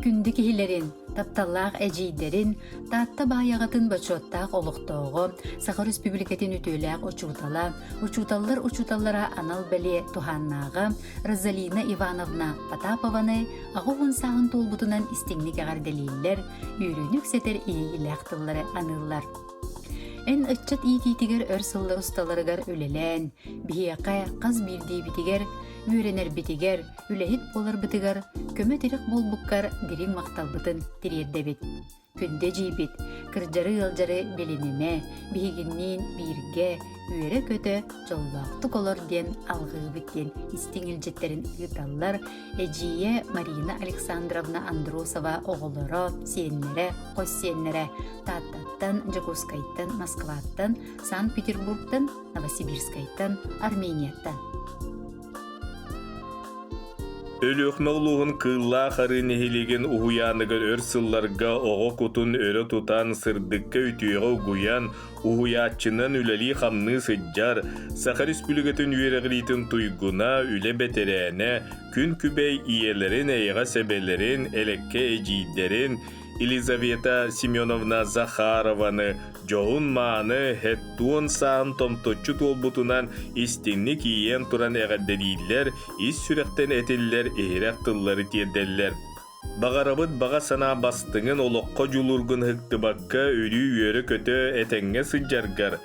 күндік хилерин, тапталлақ әжейдерін, татта баяғатын бачоттақ олықтоғы, Сахар Республикатын үтөләқ учуталлара анал бәле туханнағы, Розалина Ивановна Потапованы ағуғын сағын толбутынан истеңнік ағарделейлер, үйрінік сетер иегіләқтылары анылар. Эн ытчат иетитигер өрсыллар ұсталарыгар өлелән, бейеқай қаз білдей бітігер, үйренер бітігер, үләхет болар бітігер, көмі терек болбұққар дирин мақтал бұтын тирерде бит. Күнде жейбит, кырджары ылжары беленеме, бейгіннен бирге, үйері көті жоллақты колор ден алғы біттен истеңіл жеттерін ұйталар, әжие Марина Александровна Андросова оғылыры, сиеннері, қос сиеннері, Таттаттан, Джакускайттан, Москваттан, Санкт-Петербургтан, Новосибирскайттан, Арменияттан. Өлөкмәлуғын кылла қарын ехелеген ұхуянығыр өрсылларға оғы күтін өрі тұтан сырдыққа үтіғі ғуян ұхуятчынан үләли қамны сыджар Сахар Республикатын үйеріғілейтін тұйгуна үлі бәтерәне күн күбәй иелерін әйға сәбелерін әлекке әжейдерін Елизавета Семеновна Захарованы жоғын маны хәттуын саан томточу толбутунан истинни киен туран әғадделейлер, ис сүректен әтеллер әйрәк тыллары терделлер. Бағарабыт баға сана бастыңын олыққа жүлургын хықтыбаққа өрі үйері көті әтәңге сыджаргар.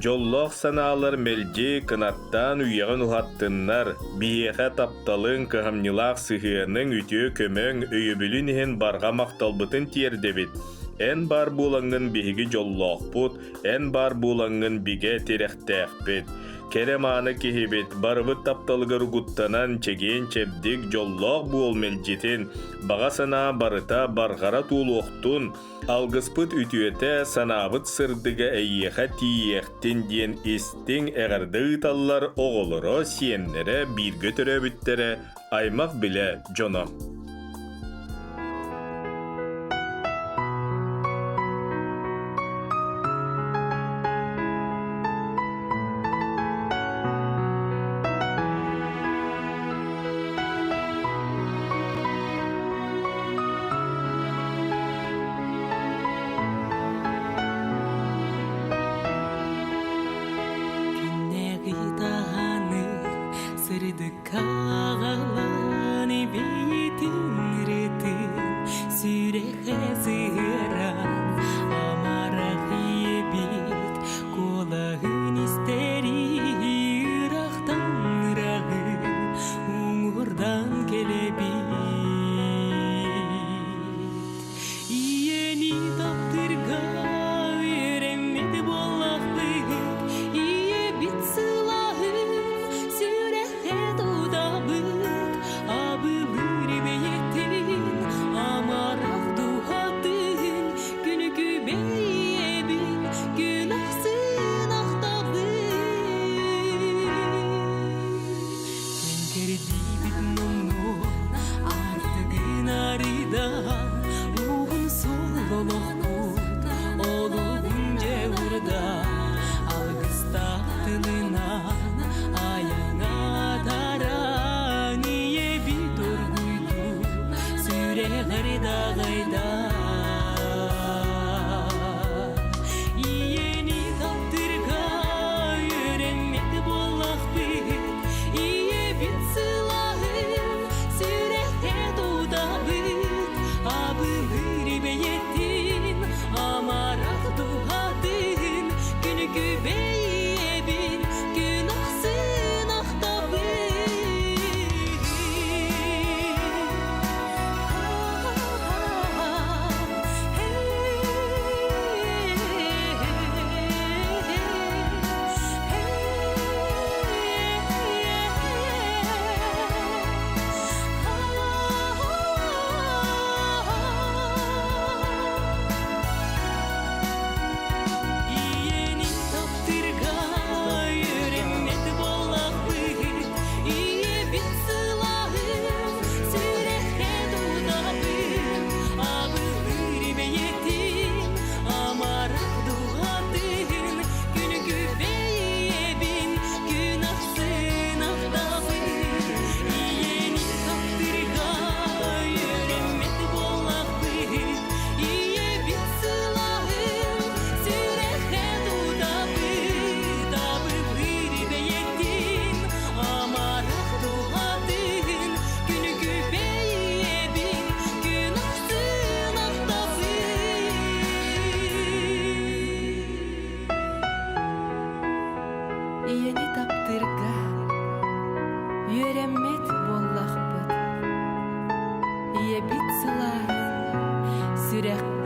Жоллоқ саналар мелжи кынаттан үйеғін ұхаттыннар, бейеға тапталын кығамнилақ сығының үтіе көмің өйебілін ехен барға мақталбытын тердебет. Ән бар болаңын бейгі жоллоқ бұд, ән бар болаңын бейге теректәқ бет. Кереманы кехебет, барыбыт тапталығыр ғуттанан чеген чепдік жоллоқ бол мелжетен, баға сана барыта барғара тул оқтун, алғыспыт үтіөті санабыт сырдыға әйеға тиектен ден істің әғарды ұталар оғылыры сиенлері біргі түрі бүттері аймақ біле жоно. бит сылай. Сүрек